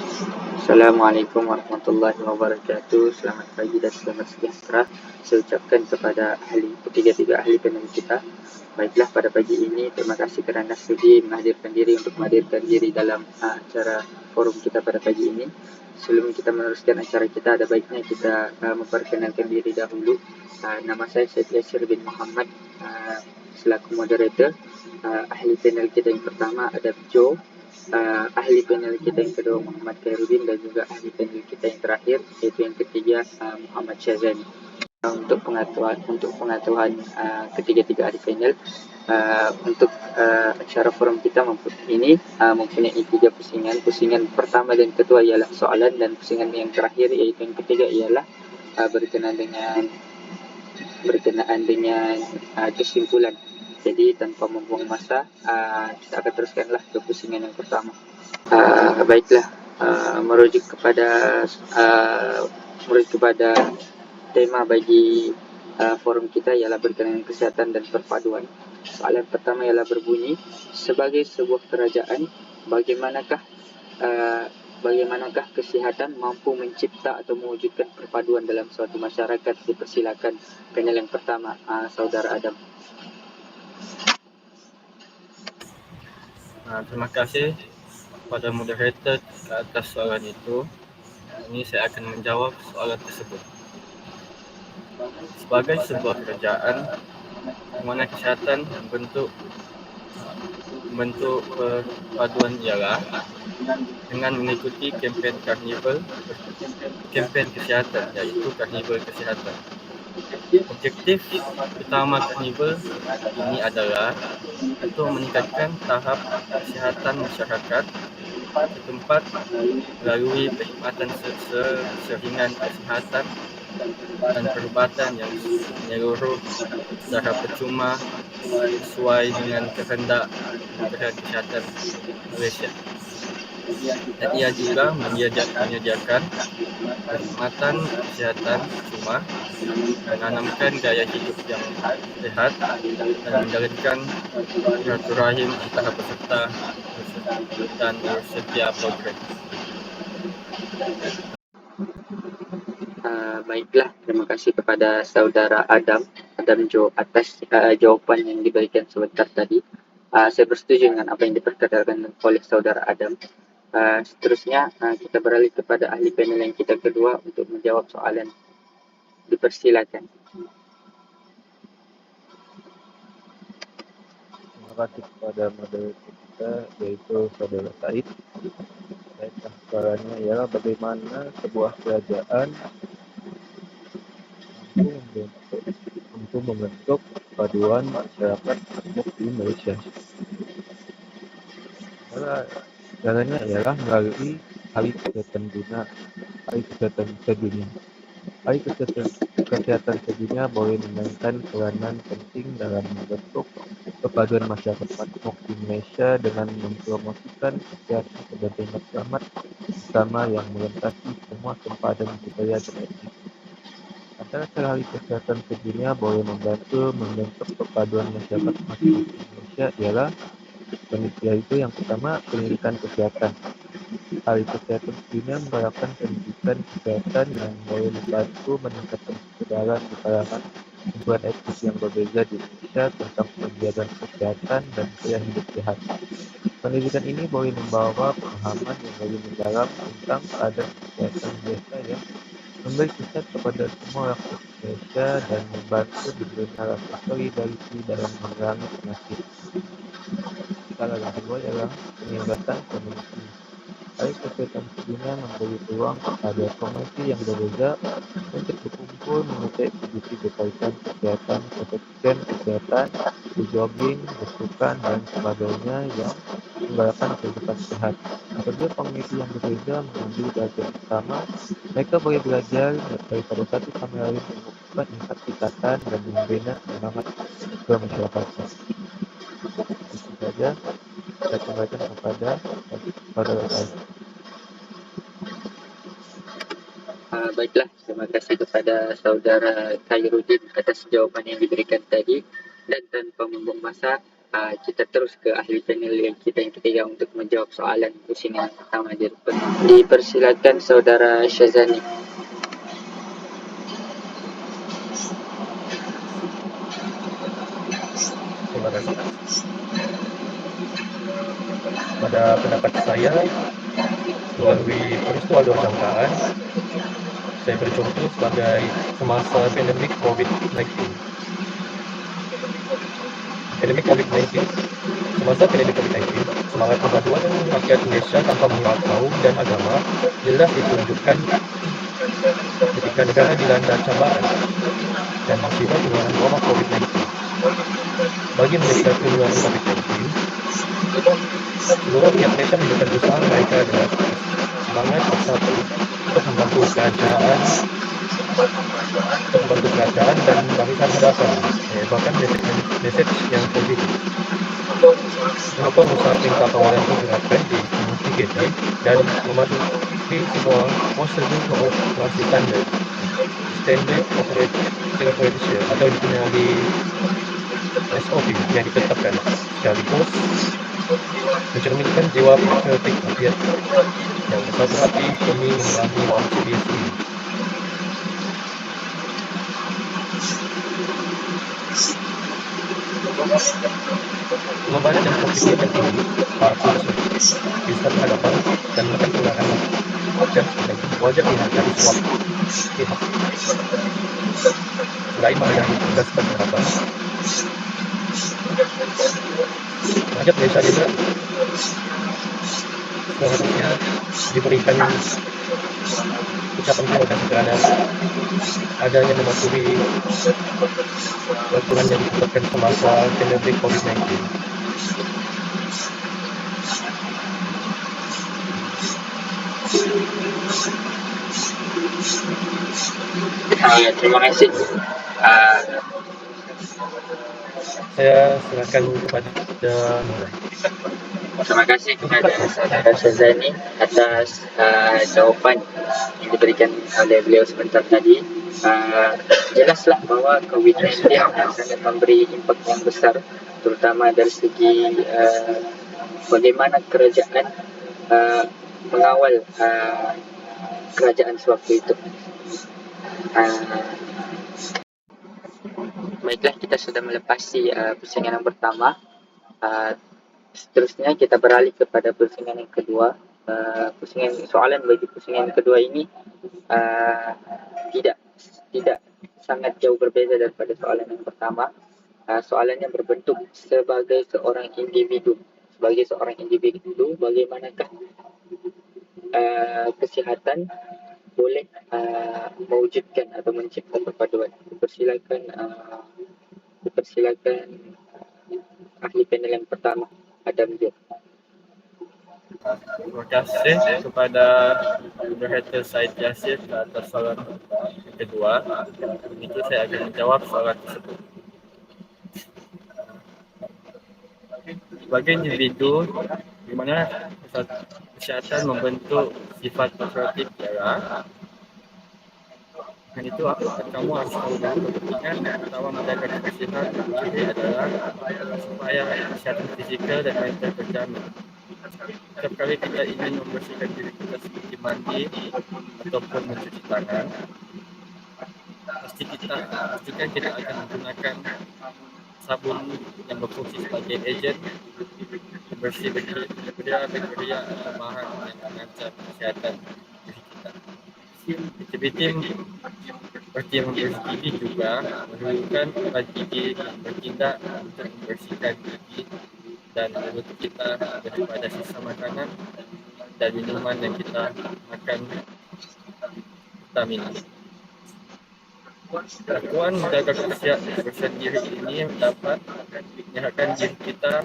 Assalamualaikum warahmatullahi wabarakatuh. Selamat pagi dan selamat sejahtera saya ucapkan kepada ketiga ahli panel kita. Baiklah, pada pagi ini terima kasih kerana sudi menghadirkan diri dalam acara forum kita pada pagi ini. Sebelum kita meneruskan acara kita, ada baiknya kita memperkenalkan diri dahulu. Nama saya Syed Yasir bin Muhammad, selaku moderator. Ahli panel kita yang pertama ada Joe. Ahli panel kita yang kedua Muhammad Khairuddin, dan juga ahli panel kita yang terakhir iaitu yang ketiga Muhammad Syazani. Untuk pengetahuan ketiga-tiga ahli panel, untuk acara forum kita ini mempunyai 3 pusingan. Pusingan pertama dan kedua ialah soalan, dan pusingan yang terakhir iaitu yang ketiga ialah berkenaan dengan kesimpulan. Jadi tanpa membuang masa, kita akan teruskanlah ke pusingan yang pertama. Baiklah, merujuk kepada tema bagi forum kita ialah berkenaan kesihatan dan perpaduan. Soalan pertama ialah berbunyi, sebagai sebuah kerajaan, bagaimanakah kesihatan mampu mencipta atau mewujudkan perpaduan dalam suatu masyarakat? Dipersilakan panel yang pertama, Saudara Adam. Terima kasih kepada moderator ke atas soalan itu. Ini saya akan menjawab soalan tersebut. Sebagai sebuah kerajaan, mana kesihatan membentuk perpaduan ialah dengan mengikuti kempen kesihatan, iaitu karnival kesihatan. Objektif utama karnival ini adalah untuk meningkatkan tahap kesihatan masyarakat setempat melalui perkhidmatan seringan kesihatan dan perubatan yang menyeluruh secara percuma sesuai dengan kehendak Kementerian Kesihatan Malaysia. Dan ia juga menyediakan perkhidmatan kesihatan percuma, menanamkan gaya hidup yang sehat dan menjalinkan silaturahim antara peserta dan bersedia program. Baiklah, terima kasih kepada Saudara Adam Joe atas jawapan yang diberikan sebentar tadi. Saya bersetuju dengan apa yang diperkatakan oleh Saudara Adam. Seterusnya kita beralih kepada ahli panel yang kita kedua untuk menjawab soalan. Dipersilakan. Terima kasih kepada moderator kita, yaitu Saudara Said. Baiklah, soalannya ialah bagaimana sebuah kerajaan mampu membentuk paduan masyarakat makmur di Malaysia. Caranya ialah melalui Hari Kesihatan Sedunia. Hari Kesehatan Sedunia boleh memainkan peranan penting dalam membentuk perpaduan masyarakat makmur di Malaysia dengan mempromosikan kesihatan sebagai matlamat utama yang melintasi semua sempadan budaya dan etnis. Antara cara Hari Kesehatan Sedunia boleh membantu membentuk perpaduan masyarakat makmur di Malaysia ialah yaitu yang pertama, pendidikan kesehatan. Hari Kesehatan Sedunia menggalakkan pendidikan kesehatan yang boleh membantu meningkatkan kesedaran di kalangan kumpulan etnis yang berbeza di Indonesia tentang penjagaan kesehatan dan gaya hidup sehat. Pendidikan ini boleh membawa pemahaman yang lebih mendalam tentang keadaan kesehatan Malaysia yang memberi kesan kepada semua rakyat Malaysia dan membantu diberinya rasa solidariti dalam memerangi penyakit. Cara kedua ialah peningkatan komuniti. Hari Kesehatan Sedunia memberi peluang kepada komuniti yang berbeza untuk berkumpul mengutip diskusi berkaitan kesihatan seperti kem kesihatan, berjogging, bersukan dan sebagainya yang menggalakkan kehidupan sehat. Apabila komuniti yang berbeza mengambil bagian utama, mereka boleh belajar daripada satu sama lain, mengukuhkan ikatan dan membina semangat kemasyarakatan. Itu saja. Saya kembalikan kepada Saudara saya. Baiklah, terima kasih kepada Saudara Khairuddin atas jawapan yang diberikan tadi. Dan tanpa membuang masa, kita terus ke ahli panel yang kita yang ketiga untuk menjawab soalan pusingan pertama. Dipersilakan Saudara Syazani. Terima kasih. Pada pendapat saya, melalui peristiwa luar sangkaan, saya bercontoh sebagai semasa pandemik COVID-19. Semasa pandemik COVID-19, semangat persatuan rakyat Malaysia tanpa mengenal kaum dan agama jelas ditunjukkan ketika negara dilanda cabaran dan musibah penularan wabak COVID-19. Bagi menyelesaikan penularan COVID-19, seluruh rakyat Malaysia menunjukkan usaha mereka dengan semangat bersatu untuk membantu kerajaan dan barisan hadapan menyebarkan mesej yang positif. Mengapa usaha tingkah kawalan itu dilakukan di UGT dan mematuhi semua prosedur operasi standard operating procedure atau dikenali SOP yang ditetapkan, sekaligus mencerminkan jiwa patriotik rakyat yang bersatu hati demi memerangi wabak serius ini. Membaca dan memikirkan ini, para pengasuh bisa berhadapan dan menekan penularan wajib dihargai suap bebas. Selain menghadapi tugas berhadapan, rakyat Malaysia juga seharusnya diberikan ucapan terima kasih kerana adanya mematuhi peraturan yang ditetapkan semasa pandemik COVID-19. Terima kasih. Saya serahkan kepada Nurai. Terima kasih kepada Saudara Syazani atas jawapan yang diberikan oleh beliau sebentar tadi. Jelaslah bahawa COVID-19 sangat memberi impak yang besar, terutama dari segi bagaimana kerajaan mengawal kerajaan sewaktu itu. Baiklah, kita sudah melepasi pusingan yang pertama. Seterusnya kita beralih kepada pusingan yang kedua. Soalan bagi pusingan yang kedua ini tidak sangat jauh berbeza daripada soalan yang pertama. Soalannya berbentuk sebagai seorang individu. Sebagai seorang individu, bagaimanakah kesihatan boleh mewujudkan atau mencipta perpaduan? Dipersilakan ahli panel yang pertama, Adam Jo. Terima kasih kepada moderator Syed Yasir atas soalan kedua. Itu saya akan menjawab soalan tersebut. Sebagai individu, di mana kesihatan membentuk sifat patriotik negara, dan itu kamu harus tahu dulu kepentingan pertama menjaga kesihatan diri adalah supaya kesihatan fizikal dan mental terjamin. Setiap kali kita ingin membersihkan diri kita seperti mandi ataupun mencuci tangan, pastikan kita akan menggunakan sabun yang berfungsi sebagai ejen bersih bakteria atau bahan yang mengancam kesihatan diri kita. Aktiviti seperti membersih gigi juga memerlukan alat gigi yang bertindak untuk membersihkan gigi dan mulut kita daripada sisa makanan dan minuman yang kita makan kita minum. Lakuan menjaga kebersihan diri ini dapat menyehatkan diri kita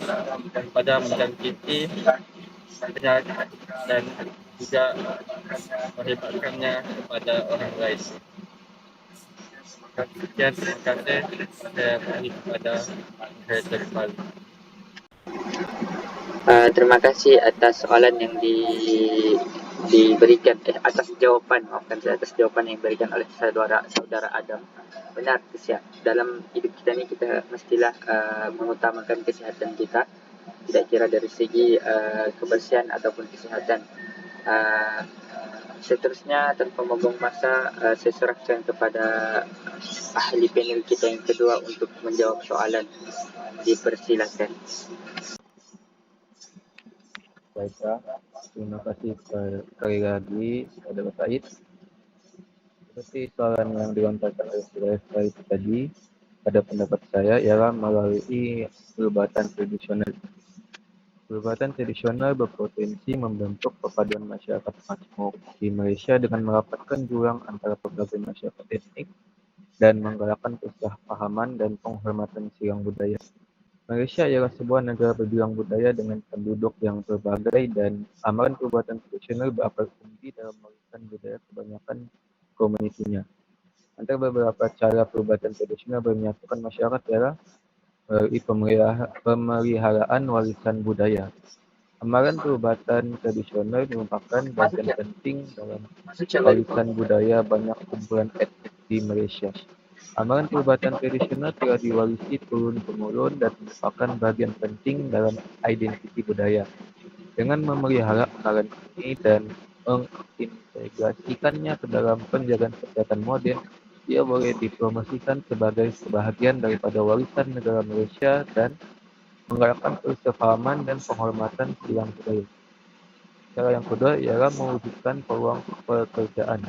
daripada menjangkiti penyakit dan juga melibatkannya kepada orang lain. Sekian, terima kasih. Saya beri kepada moderator kembali. Terima kasih atas soalan yang diberikan atas jawapan atas jawapan yang diberikan oleh saudara Adam. Benar, dalam hidup kita ni kita mestilah mengutamakan kesihatan kita, tidak kira dari segi kebersihan ataupun kesihatan. Seterusnya tanpa membuang masa, saya serahkan kepada ahli panel kita yang kedua untuk menjawab soalan. Dipersilakan. Baiklah, terima kasih sekali lagi kepada Pak Said. Seperti soalan yang dilontarkan oleh saudara Said tadi, pada pendapat saya ialah melalui perubatan tradisional. Perubatan tradisional berpotensi membentuk perpaduan masyarakat majmuk di Malaysia dengan merapatkan jurang antara berbagai masyarakat etnik dan menggalakkan kesepahaman dan penghormatan silang budaya. Malaysia ialah sebuah negara berbilang budaya dengan penduduk yang berbagai dan amalan perubatan tradisional berakar tinggi dalam mewarisan budaya kebanyakan komunitinya. Antara beberapa cara perubatan tradisional menyatukan masyarakat ialah melalui pemeliharaan warisan budaya. Amalan perubatan tradisional merupakan bagian penting dalam warisan budaya banyak kumpulan etnik di Malaysia. Amalan perubatan tradisional telah diwarisi turun-temurun dan merupakan bagian penting dalam identiti budaya. Dengan memelihara amalan ini dan mengintegrasikannya ke dalam penjagaan kesehatan modern, ia boleh dipromosikan sebagai sebahagian daripada warisan negara Malaysia dan menggalakkan kesepahaman dan penghormatan silang budaya. Cara yang kedua ialah mewujudkan peluang pekerjaan.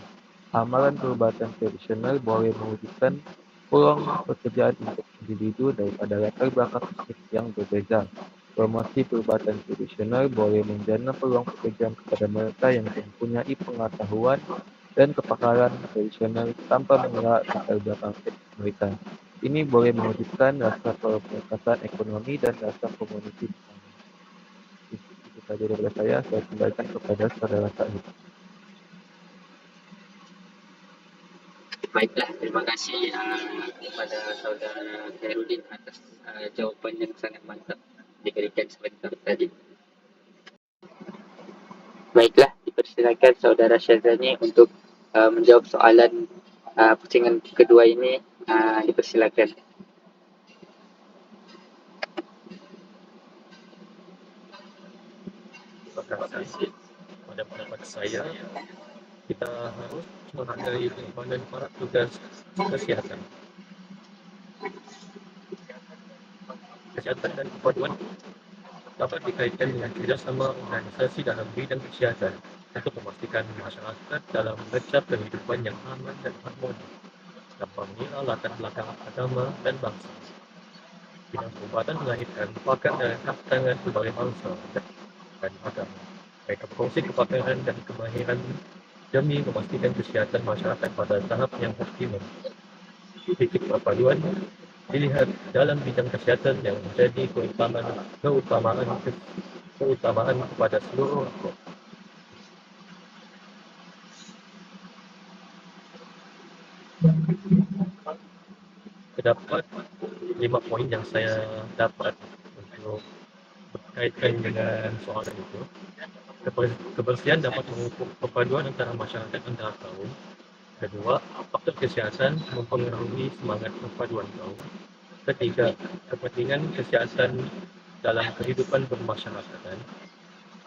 Amalan perubatan tradisional boleh mewujudkan peluang pekerjaan untuk individu daripada latar belakang etnik yang berbeza. Promosi perubatan tradisional boleh menjana peluang pekerjaan kepada mereka yang mempunyai pengetahuan dan kepakaran tradisional tanpa mengelak latar belakang etnik mereka. Ini boleh mewujudkan rasa perkasaan ekonomi dan rasa komuniti bersama. Itu saja daripada saya kembalikan kepada saudara Said. Baiklah, terima kasih kepada saudara Khairuddin atas jawapan yang sangat mantap diberikan sebentar tadi. Baiklah, dipersilakan saudara Syazani untuk menjawab soalan pusingan kedua ini. Dipersilakan. Terima kasih. Pada pendapat saya, kita harus menghargai pengorbanan para tugas kesihatan. Kesihatan dan kepaduan dapat dikaitkan dengan kerjasama organisasi dalam bidang kesihatan untuk memastikan masyarakat dalam mencap kehidupan yang aman dan harmoni tanpa mengira latar belakang agama dan bangsa. Bidang perubatan melahirkan pakar dan tangan berbagai bangsa dan agama. Mereka berkongsi kepakaran dan kemahiran demi memastikan kesihatan masyarakat pada tahap yang optimum. Titik perpaduan dilihat dalam bidang kesihatan yang menjadi keutamaan kepada seluruh rakyat. Terdapat 5 poin yang saya dapat untuk berkaitan dengan soalan itu. Kebersihan dapat mengukur perpaduan antara masyarakat antara kaum. Kedua, faktor kesihatan mempengaruhi semangat perpaduan kaum. Ketiga, kepentingan kesihatan dalam kehidupan bermasyarakatan.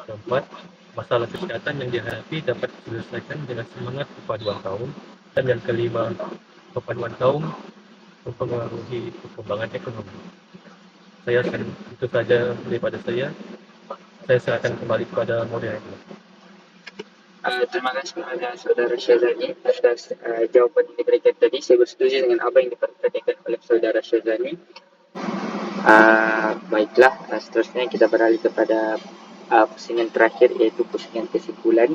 Keempat, masalah kesihatan yang dihadapi dapat diselesaikan dengan semangat perpaduan kaum. Dan yang kelima, perpaduan kaum mempengaruhi perkembangan ekonomi. Itu saja daripada saya. Saya serahkan kembali kepada moderator. Terima kasih kepada saudara Syazani atas jawapan yang diberikan tadi. Saya bersetuju dengan apa yang diperkatakan oleh saudara Syazani. Baiklah, seterusnya kita beralih kepada pusingan terakhir, iaitu pusingan kesimpulan.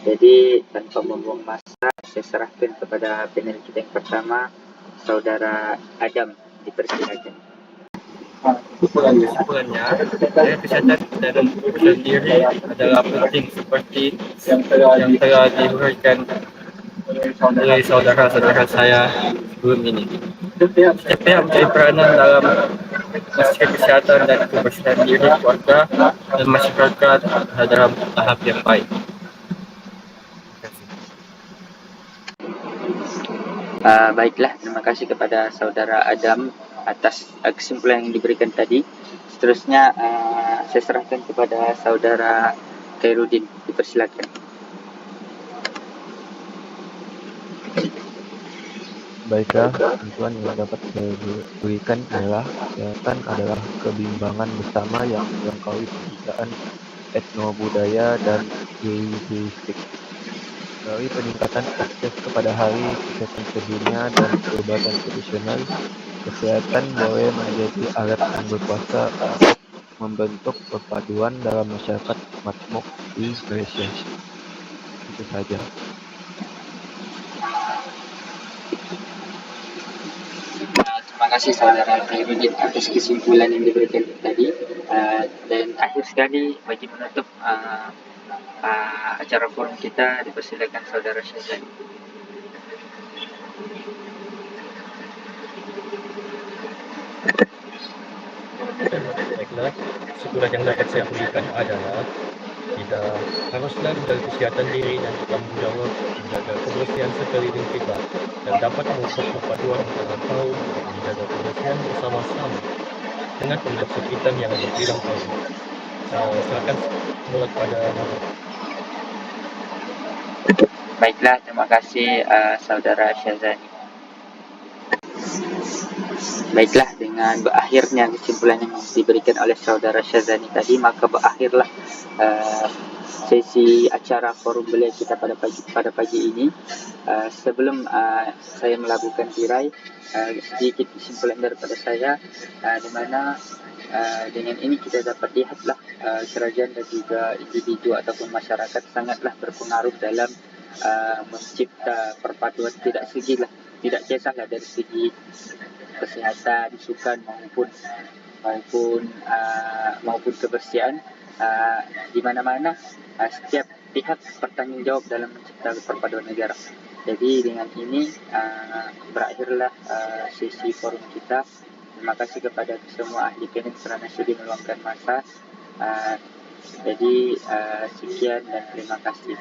Jadi tanpa membuang masa, saya serahkan kepada panel kita yang pertama, saudara Adam. Dipersilakan. Kesimpulannya, kesihatan dalam sendiri adalah penting seperti yang telah diberikan oleh saudara-saudara saya sebelum ini. Setiap pihak mempunyai peranan dalam memperhatikan kesihatan dan kebersihan diri, keluarga dan masyarakat dalam tahap yang baik. Terima kasih. Baiklah, terima kasih kepada saudara Adam atas kesimpulan yang diberikan tadi. Seterusnya saya serahkan kepada saudara Khairuddin. Dipersilakan. Baiklah, ketentuan yang dapat saya berikan ialah kesehatan adalah kebimbangan bersama yang melengkapi perbedaan etnobudaya dan linguistik. Melalui peningkatan akses kepada hari kesehatan sedunia dan keobatan tradisional, kesehatan boleh menjadi alat yang berkuasa untuk membentuk perpaduan dalam masyarakat majmuk di Malaysia. Itu saja. Terima kasih saudara Khairuddin atas kesimpulan yang diberikan tadi. Dan akhir sekali bagi menutup acara forum kita, dipersilakan saudara Syazali. Baiklah, kesimpulan yang dapat saya berikan adalah kita haruslah menjaga kesihatan diri dan bertanggungjawab menjaga kebersihan sekeliling kita dan dapat membentuk perpaduan antara kaum untuk menjaga kebersihan bersama-sama dengan penduduk sekitar yang berbilang tahun. Saya silakan mulai kepada Muhammad. Baiklah, terima kasih saudara Syazali. Baiklah, dengan berakhirnya kesimpulan yang diberikan oleh saudara Syazani tadi, maka berakhirlah sesi acara forum belia kita pada pagi ini. Sebelum saya melakukan tirai, sedikit kesimpulan daripada saya, di mana dengan ini kita dapat lihatlah kerajaan dan juga individu ataupun masyarakat sangatlah berpengaruh dalam mencipta perpaduan, tidak kisahlah dari segi kesihatan, sukan maupun kebersihan, di mana-mana setiap pihak bertanggungjawab dalam mencipta perpaduan negara. Jadi dengan ini berakhirlah sesi forum kita. Terima kasih kepada semua ahli panel kerana sudi meluangkan masa. Jadi sekian dan terima kasih.